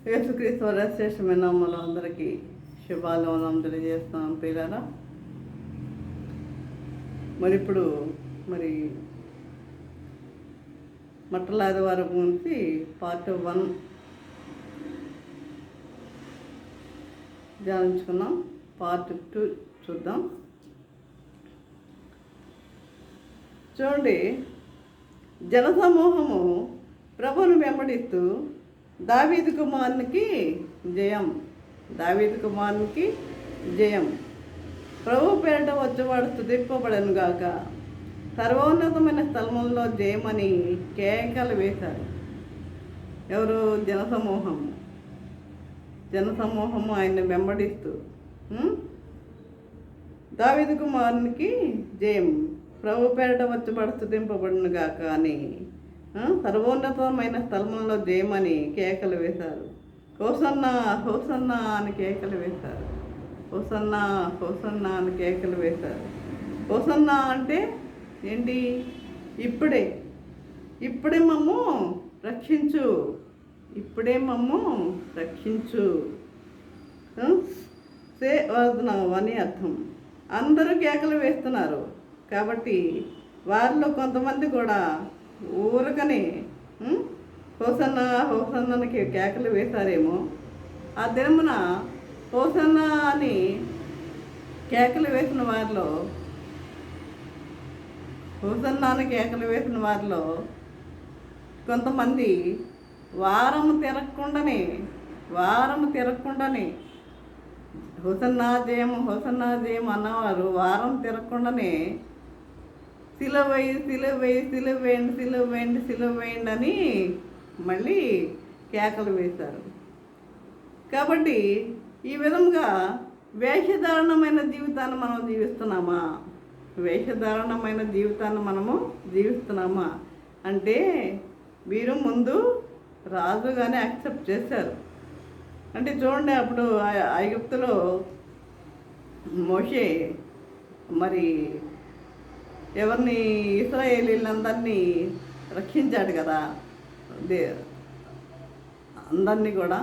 యేసుక్రీస్తు శ్రేష్టమైన నామములో అందరికీ శుభాలు తెలియజేస్తున్నాం ప్రియులారా. మరి ఇప్పుడు మట్టల ఆదివారం గురించి పార్ట్ 1 ధ్యానించుకున్నాం. పార్ట్ 2 చూద్దాం. చూడండి, జనసమూహము ప్రభువును వెంబడిస్తూ దావీదు కుమారునికి జయం, దావీదు కుమారునికి జయం, ప్రభు పేరిట వచ్చేవాడు స్తుతింపబడను గాక, సర్వోన్నతమైన స్థలములలో జయమని కేకలు వేశారు. ఎవరు? జనసమూహము ఆయన్ని వెంబడిస్తూ దావీదు కుమారునికి జయం, ప్రభు పేరిట వచ్చేవాడు స్తుతింపబడను గాక అని సర్వోన్నతమైన స్థలములలో జయమని కేకలు వేశారు. హోసన్నా హోసన్నా అని కేకలు వేశారు. హోసన్నా హోసన్నా అని కేకలు వేశారు. హోసన్నా అంటే ఏంటి? ఇప్పుడే మమ్ము రక్షించు, ఇప్పుడే మమ్ము రక్షించు సేవనావు అని అర్థం. అందరూ కేకలు వేస్తున్నారు కాబట్టి వారిలో కొంతమంది కూడా ఊరకని హోసన్నా హోసన్నానికి కేకలు వేశారేమో. ఆ దినమున హోసన్నా అని కేకలు వేసిన వారిలో, హోసన్నాని కేకలు వేసిన వారిలో కొంతమంది వారం తిరగకుండానే హోసన్నా జయం అన్నవారు వారం తిరగకుండానే సిలువేయండి అని మళ్ళీ కేకలు వేశారు. కాబట్టి ఈ విధంగా వేషధారణమైన జీవితాన్ని మనం జీవిస్తున్నామా? వేషధారణమైన జీవితాన్ని మనము జీవిస్తున్నామా అంటే వీరు ముందు రాజుగానే యాక్సెప్ట్ చేశారు. అంటే చూడండి, అప్పుడు ఐగుప్తులో మోషే మరి ఎవరిని? ఇశ్రాయేలీలందరినీ రక్షించాడు కదా. అందరినీ కూడా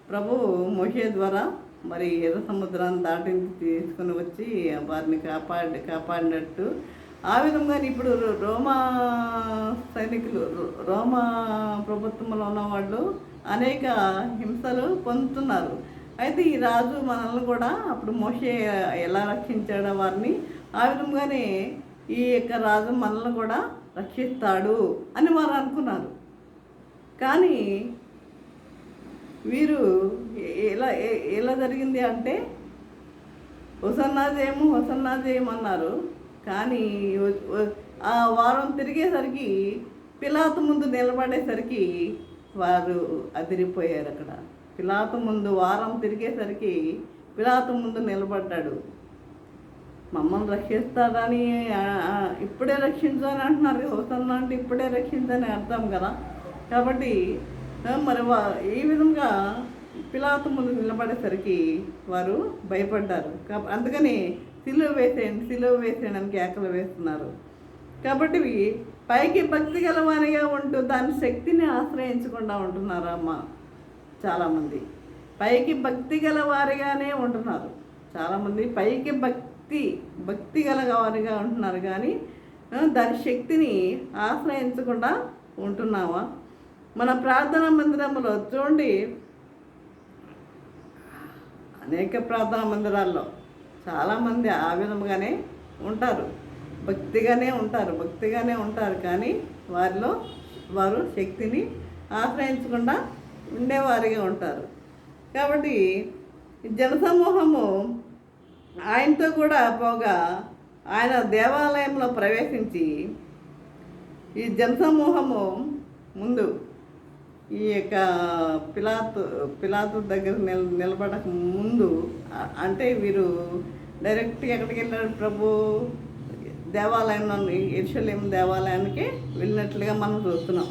ప్రభు మోషే ద్వారా మరి ఎర్ర సముద్రాన్ని దాటించి తీసుకుని వచ్చి వారిని కాపాడినట్టు ఆ విధంగా ఇప్పుడు రోమా సైనికులు, రోమా ప్రభుత్వంలో ఉన్నవాళ్ళు అనేక హింసలు పొందుతున్నారు. అయితే ఈ రాజు మనల్ని కూడా అప్పుడు మోషే ఎలా రక్షించాడో వారిని, ఆ విధంగానే ఈ యొక్క రాజు మనల్ని కూడా రక్షిస్తాడు అని వారు అనుకున్నారు. కానీ వీరు ఎలా జరిగింది అంటే హోసన్నా జయం అన్నారు. కానీ ఆ వారం తిరిగేసరికి, పిలాతు ముందు నిలబడేసరికి వారు అదిరిపోయారు. అక్కడ పిలాతు ముందు వారం తిరిగేసరికి పిలాతు ముందు నిలబడ్డాడు. మమ్మల్ని రక్షిస్తాడని ఇప్పుడే రక్షించని అంటున్నారు. హోసన్నా అంటే ఇప్పుడే రక్షించని అర్థం కదా. కాబట్టి మరి ఈ విధంగా పిలాతు ముందు నిలబడేసరికి వారు భయపడ్డారు. అందుకని సిలువ వేసేయండి అని కేకలు వేస్తున్నారు. కాబట్టి పైకి భక్తి గలవారిగా ఉంటూ దాని శక్తిని ఆశ్రయించకుండా ఉంటున్నారు అమ్మ. చాలామంది పైకి భక్తి గలవారిగానే ఉంటున్నారు. చాలామంది పైకి భక్తి గలవారిగా ఉంటున్నారు, కానీ దాని శక్తిని ఆశ్రయించకుండా ఉంటున్నావా? మన ప్రార్థనా మందిరంలో చూడండి, అనేక ప్రార్థనా మందిరాల్లో చాలామంది ఆ విధంగానే ఉంటారు, భక్తిగానే ఉంటారు, కానీ వారు శక్తిని ఆశ్రయించకుండా ఉండేవారిగా ఉంటారు. కాబట్టి జనసమూహము ఆయనతో కూడా పోగా ఆయన దేవాలయంలో ప్రవేశించి, ఈ జనసమూహము ముందు ఈ యొక్క పిలాతు దగ్గర నిలబడక ముందు, అంటే వీరు డైరెక్ట్గా ఎక్కడికి వెళ్ళారు? ప్రభు దేవాలయంలో, యెరూషలేము దేవాలయానికి వెళ్ళినట్లుగా మనం చూస్తున్నాం.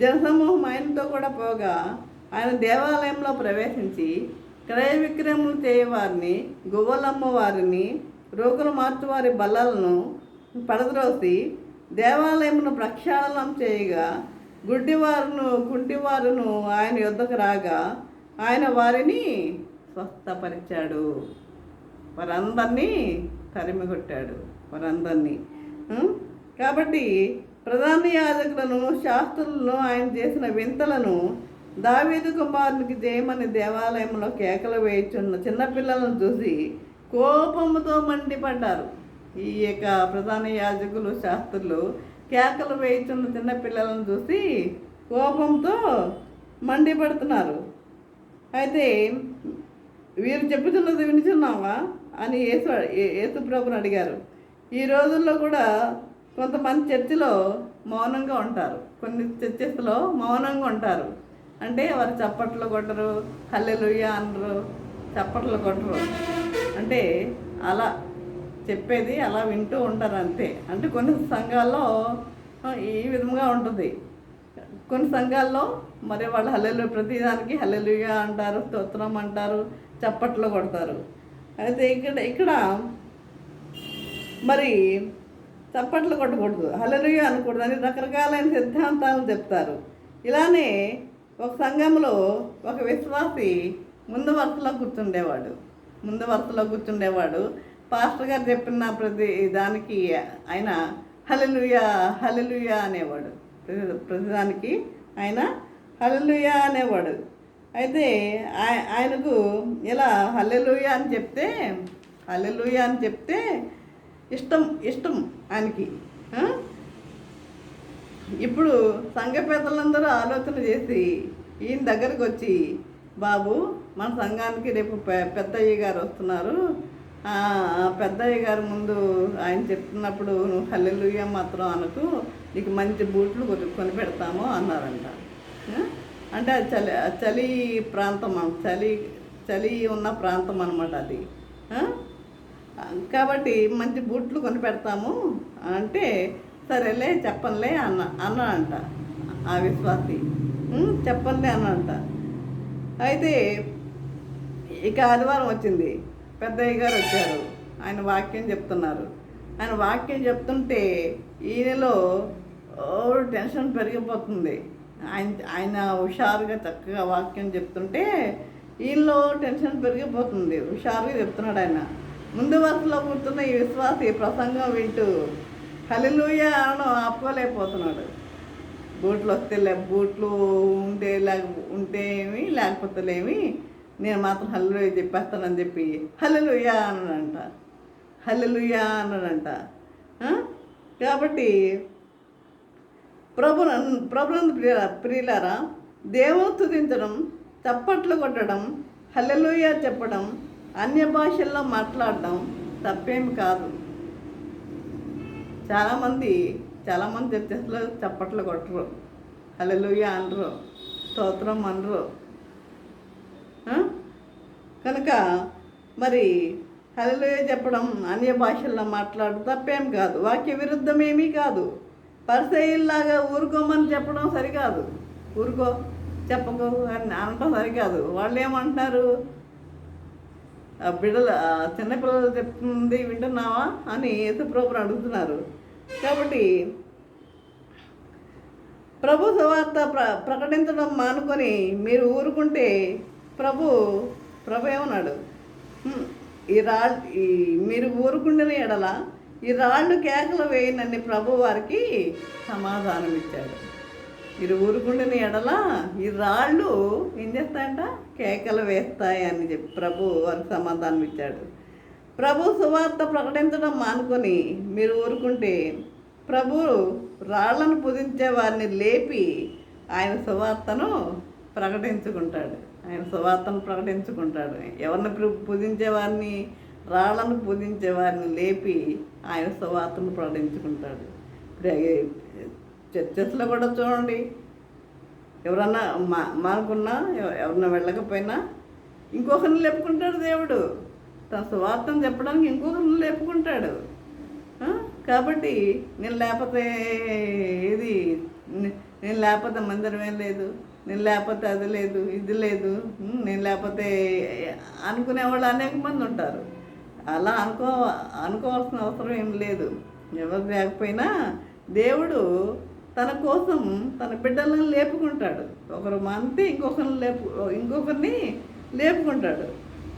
జనసమూహం ఆయనతో కూడా పోగా ఆయన దేవాలయంలో ప్రవేశించి క్రయ విక్రయములు చేయవారిని, గువ్వలమ్మవారిని, రోగులు మార్చువారి బల్లలను పడద్రోసి దేవాలయమును ప్రక్షాళనం చేయగా గుడ్డివారును కుంటివారును ఆయన యొద్దకు రాగా ఆయన వారిని స్వస్థపరిచాడు, వారందరినీ తరిమికొట్టాడు, వారందరినీ. కాబట్టి ప్రధాన యాజకులను, శాస్త్రులను ఆయన చేసిన వింతలను, దావీదు కుమారునికి జయమని దేవాలయంలో కేకలు వేయుచున్న చిన్నపిల్లలను చూసి కోపముతో మండిపడ్డారు. ఈ యొక్క ప్రధాన యాజకులు, శాస్త్రులు కేకలు వేయుచున్న చిన్నపిల్లలను చూసి కోపంతో మండిపడుతున్నారు. అయితే వీరు చెప్పుతున్నది వినిచున్నావా అని యేసు ప్రభుని అడిగారు. ఈ రోజుల్లో కూడా కొంతమంది చర్చిలో మౌనంగా ఉంటారు, కొన్ని చర్చెస్లో మౌనంగా ఉంటారు. అంటే వారు చప్పట్లు కొట్టరు, హల్లెలూయా అనరు, చప్పట్లు కొట్టరు. అంటే అలా చెప్పేది అలా వింటూ ఉంటారు అంతే. అంటే కొన్ని సంఘాల్లో ఈ విధంగా ఉంటుంది. కొన్ని సంఘాల్లో మరి వాళ్ళు హల్లెలూయా, ప్రతిదానికి హల్లెలూయా అంటారు, స్తోత్రం అంటారు, చప్పట్లు కొడతారు. అయితే ఇక్కడ మరి చప్పట్లు కొట్టకూడదు, హల్లెలూయా అనకూడదు అని రకరకాలైన సిద్ధాంతాలు చెప్తారు. ఇలానే ఒక సంఘంలో ఒక విశ్వాసి ముందు వరుసలో కూర్చుండేవాడు. పాస్టర్ గారు చెప్పిన ప్రతి దానికి ఆయన హల్లెలూయా హల్లెలూయా అనేవాడు. ప్రతిదానికి ఆయన హల్లెలూయా అనేవాడు. అయితే ఆయనకు ఇలా హల్లెలూయా అని చెప్తే ఇష్టం ఆయనకి. ఇప్పుడు సంఘ పెద్దలందరూ ఆలోచన చేసి ఈయన దగ్గరికి వచ్చి, బాబు మన సంఘానికి రేపు పెద్దయ్య గారు వస్తున్నారు, పెద్దయ్య గారు ముందు ఆయన చెప్తున్నప్పుడు నువ్వు హల్లెలూయా మాత్రం అనకు, నీకు మంచి బూట్లు కొని పెడతాము అన్నారంట. అంటే అది చలి ప్రాంతం, చలి ఉన్న ప్రాంతం అన్నమాట అది. కాబట్టి మంచి బూట్లు కొని పెడతాము అంటే సరేలే చెప్పనులే అన్నాడంట ఆ విశ్వాసి. చెప్పనులే అన్నాడంట. అయితే ఇక ఆదివారం వచ్చింది, పెద్దయ్య గారు వచ్చారు, ఆయన వాక్యం చెప్తున్నారు. ఆయన వాక్యం చెప్తుంటే ఈయనలో టెన్షన్ పెరిగిపోతుంది. ఆయన హుషారుగా చక్కగా వాక్యం చెప్తుంటే ఈయనలో టెన్షన్ పెరిగిపోతుంది. హుషారుగా చెప్తున్నాడు ఆయన. ముందు వరుసలో కూర్చున్న ఈ విశ్వాసి ప్రసంగం వింటూ హల్లెలూయా అనడం ఆపుకోలేకపోతున్నాడు. బూట్లు ఉంటే ఏమి లేకపోతే లేమి, నేను మాత్రం హల్లెలూయా చెప్పేస్తానని చెప్పి హల్లెలూయా అన్నాడంట. కాబట్టి ప్రభునందు ప్రియులారా, దేవుని స్తుతించడం, చప్పట్లు కొట్టడం, హల్లెలూయా చెప్పడం, అన్య భాషల్లో మాట్లాడడం తప్పేమి కాదు. చాలామంది చర్చస్లో చప్పట్లు కొట్టరు, హల్లెలూయా అనరు, స్తోత్రం అనరు. కనుక మరి హల్లెలూయా చెప్పడం, అన్య భాషల్లో మాట్లాడడం తప్పేం కాదు, వాక్య విరుద్ధమేమీ కాదు. పరిసయ్యుల్లాగా ఊరుకోమని చెప్పడం సరికాదు, చెప్పకు అని అనటం సరికాదు. వాళ్ళు ఏమంటున్నారు, చిన్నపిల్లలు చెప్తుంది వింటున్నావా అని యేసు ప్రభుని అడుగుతున్నారు. కాబట్టి ప్రభు సువార్త ప్రకటించడం మానుకొని మీరు ఊరుకుంటే ప్రభు ఏమన్నాడు, మీరు ఊరుకుండిన ఎడల ఈ రాళ్ళు కేకలు వేయనని ప్రభు వారికి సమాధానం ఇచ్చాడు. మీరు ఊరుకుండిన ఎడల ఈ రాళ్ళు ఏం చేస్తాయంట, కేకలు వేస్తాయని చెప్పి ప్రభు వారికి సమాధానం ఇచ్చాడు. ప్రభు సువార్త ప్రకటించడం మానుకొని మీరు ఊరుకుంటే ప్రభు రాళ్లను పూజించే వారిని లేపి ఆయన సువార్తను ప్రకటించుకుంటాడు. ఎవరిని పూజించే వారిని, రాళ్లను పూజించే వారిని లేపి ఆయన సువార్తను ప్రకటించుకుంటాడు. చర్చెస్లో కూడా చూడండి, ఎవరన్నా మానుకున్నా, ఎవరన్నా వెళ్ళకపోయినా ఇంకొకరిని లేపుకుంటాడు దేవుడు. తన సువార్తను చెప్పడానికి ఇంకొకరిని లేపుకుంటాడు. కాబట్టి నేను లేకపోతే మందిరం ఏం లేదు, నేను లేకపోతే అది లేదు, ఇది లేదు, నేను లేకపోతే అనుకునేవాళ్ళు అనేక మంది ఉంటారు. అలా అనుకోవాల్సిన అవసరం ఏం లేదు. ఎవరు లేకపోయినా దేవుడు తన కోసం తన బిడ్డలను లేపుకుంటాడు. ఒకరు అంతే ఇంకొకరిని లేపుకుంటాడు.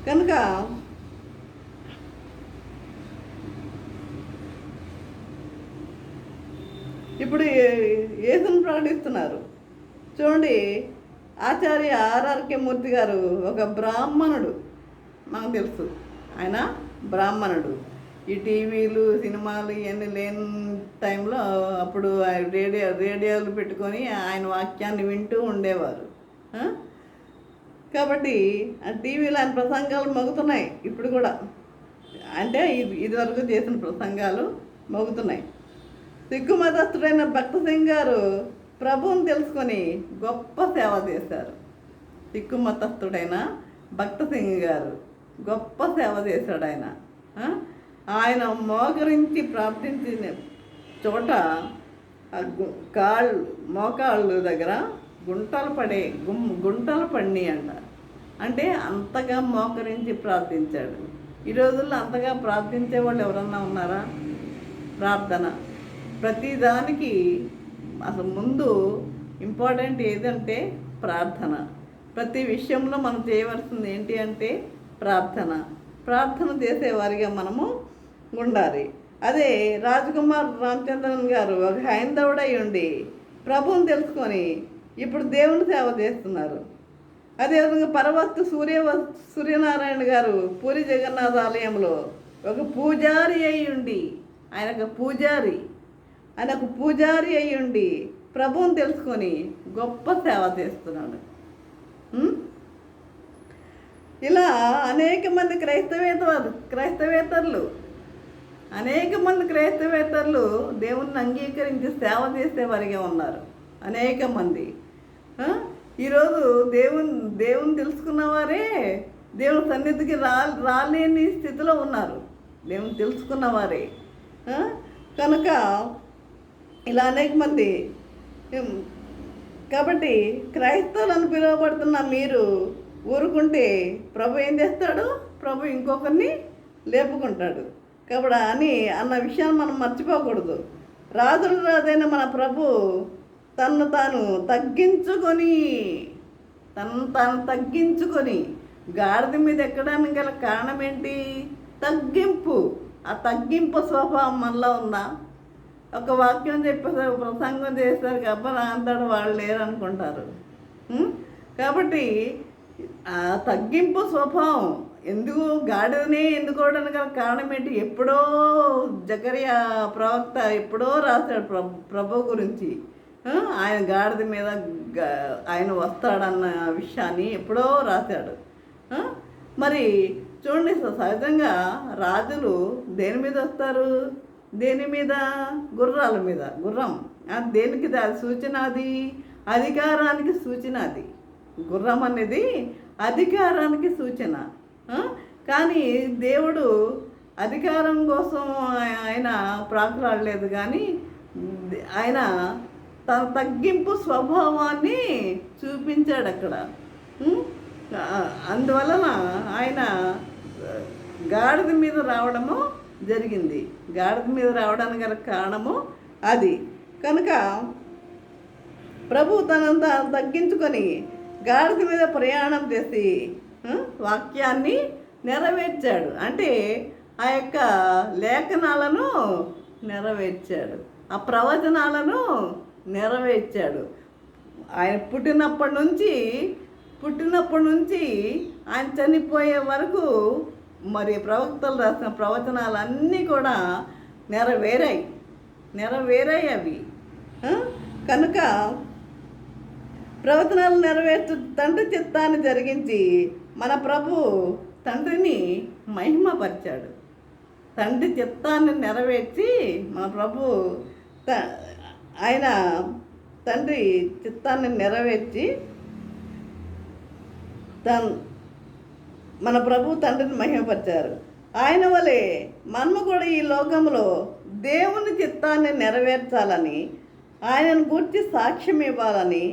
కనుక ఇప్పుడు యేసును ప్రకటిస్తున్నారు. చూడండి, ఆచార్య ఆర్ఆర్కే మూర్తి గారు ఒక బ్రాహ్మణుడు, మనకు తెలుసు ఆయన బ్రాహ్మణుడు. ఈ టీవీలు సినిమాలు ఇవన్నీ లేని టైంలో అప్పుడు రేడియోలు పెట్టుకొని ఆయన వాక్యాన్ని వింటూ ఉండేవారు. కాబట్టి ఆ టీవీలో ఆయన ప్రసంగాలు మోగుతున్నాయి ఇప్పుడు కూడా. అంటే ఇదివరకు చేసిన ప్రసంగాలు మోగుతున్నాయి. సిక్కు మతస్థుడైన భక్త సింగ్ గారు ప్రభువుని తెలుసుకొని గొప్ప సేవ చేశారు. సిక్కు మతస్థుడైన భక్త సింగ్ గారు గొప్ప సేవ చేశాడు. ఆయన మోకరించి ప్రార్థించిన చోట మోకాళ్ళు దగ్గర గుంటలు పడినాయి అంట. అంటే అంతగా మోకరించి ప్రార్థించాడు. ఈ రోజుల్లో అంతగా ప్రార్థించే వాళ్ళు ఎవరన్నా ఉన్నారా? ప్రార్థన ప్రతిదానికి అసలు ముందు ఇంపార్టెంట్ ఏదంటే ప్రార్థన. ప్రతి విషయంలో మనం చేయవలసింది ఏంటి అంటే ప్రార్థన చేసేవారిగా మనము ఉండాలి. అదే రాజకుమార్ రామచంద్రన్ గారు ఒక హైందవుడై ఉండి ప్రభువుని తెలుసుకొని ఇప్పుడు దేవుని సేవ చేస్తున్నారు. అదేవిధంగా పరవస్తు సూర్యనారాయణ గారు పూరి జగన్నాథ ఆలయంలో ఒక పూజారి అయి ఉండి ఆయన ఒక పూజారి అయి ఉండి ప్రభువుని తెలుసుకొని గొప్ప సేవ చేస్తున్నాడు. ఇలా అనేక మంది క్రైస్తవేతరులు దేవుణ్ణి అంగీకరించి సేవ చేసేవారిగా ఉన్నారు. అనేక మంది ఈరోజు దేవుని తెలుసుకున్న వారే దేవుని సన్నిధికి రాలేని స్థితిలో ఉన్నారు. దేవుని తెలుసుకున్న వారే కనుక ఇలా అనేక మంది. కాబట్టి క్రైస్తవులను పిలువబడుతున్న మీరు ఊరుకుంటే ప్రభు ఏం చేస్తాడు? ప్రభు ఇంకొకరిని లేపుకుంటాడు. కాబట్టి అన్న విషయాన్ని మనం మర్చిపోకూడదు. రాజైన మన ప్రభు తను తాను తగ్గించుకొని గాడిద మీద ఎక్కడానికి గల కారణం ఏంటి? తగ్గింపు. ఆ తగ్గింపు స్వభావం మనలో ఉందా? ఒక వాక్యం చెప్పేసరికి ప్రసంగం చేస్తారు కాబట్టి అంతటి వాళ్ళు లేరు అనుకుంటారు. కాబట్టి ఆ తగ్గింపు స్వభావం గాడిదనే ఎన్నుకోవడానికి గల కారణం ఏంటి? ఎప్పుడో జకరియా ప్రవక్త ఎప్పుడో రాశాడు ప్రభు గురించి. ఆయన గాడిద మీద ఆయన వస్తాడన్న విషయాన్ని ఎప్పుడో రాశాడు. మరి చూడండి, సహజంగా రాజులు దేని మీద వస్తారు? దేని మీద? గుర్రాల మీద. గుర్రం దేనికి సూచన? అది అధికారానికి సూచన. అది గుర్రం అనేది అధికారానికి సూచన. కానీ దేవుడు అధికారం కోసం ఆయన ప్రాకులాడలేదు, కానీ ఆయన తన తగ్గింపు స్వభావాన్ని చూపించాడు అక్కడ. అందువలన ఆయన గాడిద మీద రావడము జరిగింది. గాడిద మీద రావడానికి గల కారణము అది. కనుక ప్రభు తనంతా తగ్గించుకొని గాడిద మీద ప్రయాణం చేసి వాక్యాన్ని నెరవేర్చాడు. అంటే ఆ యొక్క లేఖనాలను నెరవేర్చాడు, ఆ ప్రవచనాలను నెరవేర్చాడు. ఆయన పుట్టినప్పటి నుంచి ఆయన చనిపోయే వరకు మరి ప్రవక్తలు రాసిన ప్రవచనాలన్నీ కూడా నెరవేరాయి అవి. కనుక ప్రవచనాలు నెరవేర్చు తండ్రి చిత్తాన్ని జరిగించి మన ప్రభు తండ్రిని మహిమపరిచాడు. తండ్రి చిత్తాన్ని నెరవేర్చి మన ప్రభు ఆయన తండ్రి చిత్తాన్ని నెరవేర్చి మన ప్రభు తండ్రిని మహిమపరిచారు. ఆయన వలె మనము కూడా ఈ లోకంలో దేవుని చిత్తాన్ని నెరవేర్చాలని, ఆయనను గూర్చి సాక్ష్యం ఇవ్వాలని,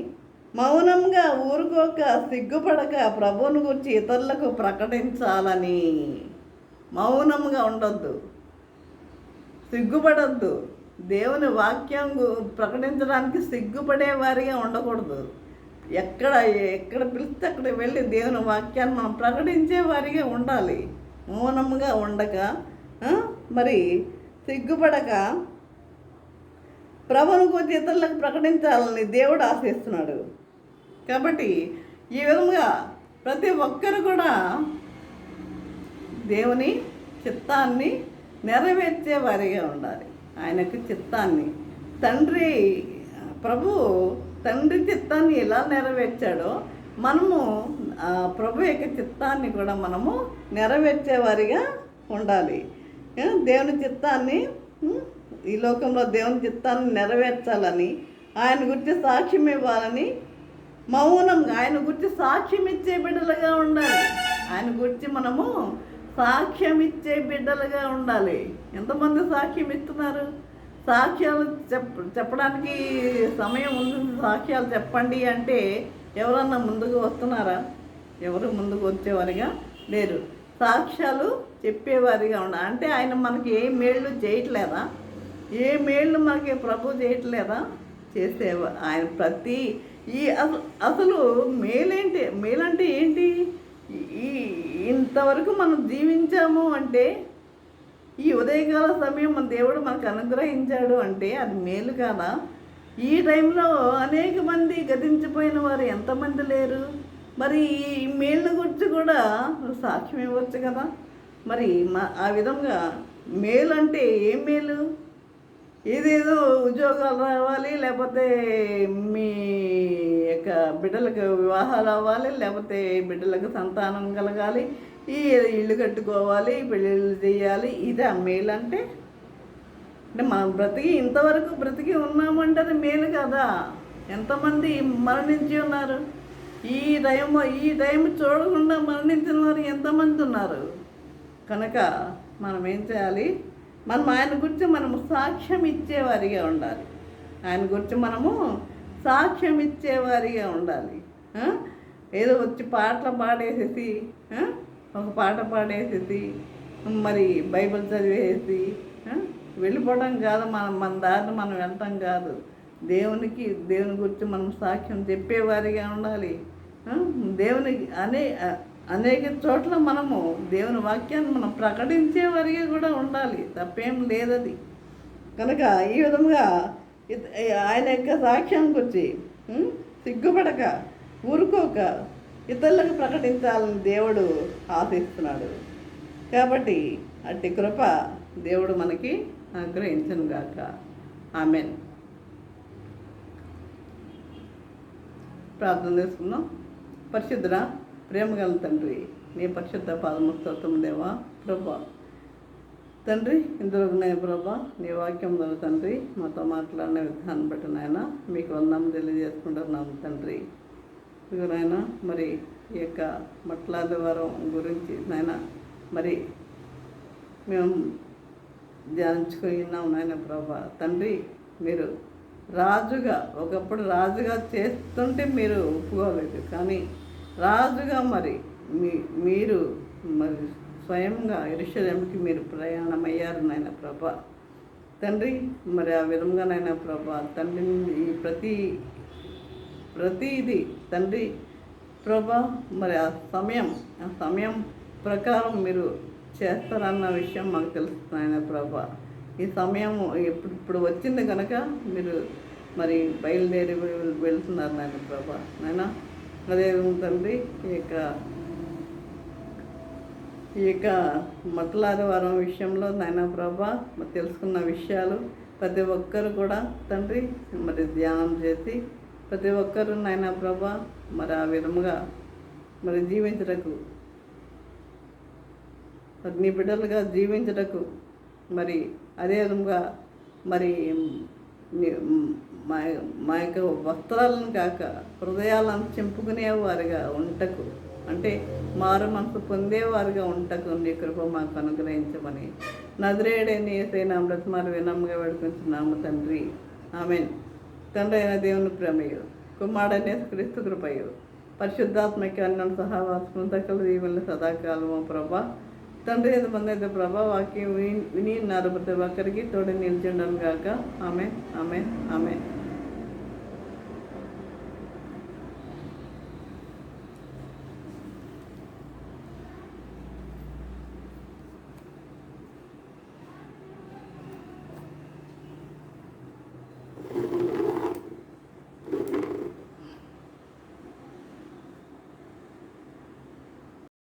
మౌనంగా ఊరుకోక సిగ్గుపడక ప్రభువుని గూర్చి ఇతరులకు ప్రకటించాలని. మౌనంగా ఉండొద్దు, సిగ్గుపడొద్దు, దేవుని వాక్యం ప్రకటించడానికి సిగ్గుపడే వారిగా ఉండకూడదు. ఎక్కడ ఎక్కడ పిలిస్తే అక్కడ వెళ్ళి దేవుని వాక్యాన్ని మనం ప్రకటించే వారిగా ఉండాలి. మౌనంగా ఉండక మరి సిగ్గుపడక ప్రభువును గురించి ఇతరులకు ప్రకటించాలని దేవుడు ఆశిస్తున్నాడు. కాబట్టి ఈ విధంగా ప్రతి ఒక్కరు కూడా దేవుని చిత్తాన్ని నెరవేర్చే వారిగా ఉండాలి. ఆయనకు చిత్తాన్ని తండ్రి చిత్తాన్ని ఎలా నెరవేర్చాడో మనము ప్రభు యొక్క చిత్తాన్ని కూడా మనము నెరవేర్చేవారిగా ఉండాలి. దేవుని చిత్తాన్ని ఈ లోకంలో దేవుని చిత్తాన్ని నెరవేర్చాలని, ఆయన గురించి సాక్ష్యం ఇవ్వాలని మౌనంగా ఆయన గురించి సాక్ష్యం ఇచ్చే బిడ్డలుగా ఉండాలి. ఆయన గురించి మనము సాక్ష్యం ఇచ్చే బిడ్డలుగా ఉండాలి. ఎంతమంది సాక్ష్యం ఇస్తున్నారు? సాక్ష్యాలు చెప్పడానికి సమయం ఉంది, సాక్ష్యాలు చెప్పండి అంటే ఎవరన్నా ముందుకు వస్తున్నారా? ఎవరు ముందుకు వచ్చేవారిగా లేరు. సాక్ష్యాలు చెప్పేవారిగా ఉండాలి. అంటే ఆయన మనకి ఏ మేళ్ళు చేయట్లేదా? ఏ మేళ్ళు మనకి ప్రభు చేయట్లేదా? చేసేవా ఆయన ప్రతి అసలు మేలంటే ఏంటి? ఇంతవరకు మనం జీవించాము అంటే, ఈ ఉదయకాల సమయం మన దేవుడు మనకు అనుగ్రహించాడు అంటే అది మేలు కాదా? ఈ టైంలో అనేక మంది గతించిపోయిన వారు ఎంతమంది లేరు? మరి ఈ మేళ్ళ గురించి కూడా సాక్ష్యం ఇవ్వచ్చు కదా. మరి ఆ విధంగా మేలు అంటే ఏం మేలు? ఏదేదో ఉద్యోగాలు రావాలి, లేకపోతే మీ యొక్క బిడ్డలకు వివాహాలు అవ్వాలి, లేకపోతే బిడ్డలకు సంతానం కలగాలి, ఈ ఇల్లు కట్టుకోవాలి, పెళ్ళిళ్ళు చేయాలి. ఇదే మేలు అంటే మనం ఇంతవరకు బ్రతికి ఉన్నామంటే అది మేలు కదా. ఎంతమంది మరణించి ఉన్నారు? ఈ టైం చూడకుండా మరణించిన వారు ఎంతమంది ఉన్నారు? కనుక మనం ఏం చేయాలి? మనం ఆయన గురించి మనము సాక్ష్యం ఇచ్చేవారిగా ఉండాలి. ఆయన గురించి మనము సాక్ష్యం ఇచ్చేవారిగా ఉండాలి. ఏదో వచ్చి పాటలు పాడేసేసి, ఒక పాట పాడేసేసి, మరి బైబిల్ చదివేసి వెళ్ళిపోవడం కాదు. మన దారిని మనం వెళ్తాం కాదు. దేవుని గురించి మనం సాక్ష్యం చెప్పేవారిగా ఉండాలి. దేవునికి అనేక చోట్ల మనము దేవుని వాక్యాన్ని మనం ప్రకటించేవారిగా కూడా ఉండాలి. తప్పేం లేదది. కనుక ఈ విధంగా ఆయన యొక్క సాక్ష్యానికి వచ్చి సిగ్గుపడక ఊరుకోక ఇతరులకు ప్రకటించాలని దేవుడు ఆశిస్తున్నాడు. కాబట్టి అట్టి కృప దేవుడు మనకి అనుగ్రహించును గాక. ఆమెన్. ప్రార్థన చేసుకుందాం. పరిశుద్ధుడా, ప్రేమగల తండ్రి, నీ పరిశుద్ధ పాదము స్తోత్రం దేవా. ప్రభా తండ్రి, ఇందులో నేను ప్రభా నీ వాక్యం ద్వారా తండ్రి మాతో మాట్లాడిన విధానం బట్టి నాయన మీకు వందనం తెలియజేసుకుంటున్నాము తండ్రి. నాయన మరి ఈ యొక్క మట్లాదివారం గురించి నాయన మరి మేము ధ్యానించుకొని ఉన్నాం నాయన ప్రభా తండ్రి. మీరు ఒకప్పుడు రాజుగా చేస్తుంటే మీరు ఒప్పుకోలేదు, కానీ రాజుగా మరి మీరు మరి స్వయంగా యెరూషలేముకి మీరు ప్రయాణమయ్యారు నాయన ప్రభా తండ్రి. మరి ఆ విధంగా నాయన ప్రభా తండ్రి ఈ ప్రతిది తండ్రి ప్రభా మరి ఆ సమయం ప్రకారం మీరు చేస్తారన్న విషయం మాకు తెలుస్తుంది నాయన ప్రభా. ఈ సమయం ఇప్పుడు వచ్చింది కనుక మీరు మరి బయలుదేరి వెళ్తున్నారు నాయన ప్రభా నాయన. అదే తండ్రి ఈ యొక్క మట్లాదివారం విషయంలో నాయన ప్రభా మరి తెలుసుకున్న విషయాలు ప్రతి ఒక్కరు కూడా తండ్రి మరి ధ్యానం చేసి ప్రతి ఒక్కరు నాయన ప్రభా మరి ఆ విధముగా మరి జీవించటకు, నీ బిడ్డలుగా జీవించటకు మరి అదే విధంగా మరి మా యొక్క వస్త్రాలను కాక హృదయాలను చింపుకునేవారుగా ఉంటకు, అంటే మారు మనసు పొందేవారుగా ఉంటకు నీ కృప మాకు అనుగ్రహించమని నజరేయుడైన యేసయ్య బ్రతిమాలు వినమ్ముగా వేడుకుంటున్నాము తండ్రి. ఆమెన్. తండ్రి అయిన దేవుని ప్రేమయు, కుమారుడైన యేసుక్రీస్తు కృపయు, పరిశుద్ధాత్మకి అన్నం సహవాసము సకల దీవెనలు సదాకాలము ప్రభా తండ్రి ఎంత మంది అయితే ప్రభా వాక్యం విని ఉన్నారు ప్రతి ఒక్కరికి తోడు నిలిచిండను గాక ఆమె ఆమె ఆమె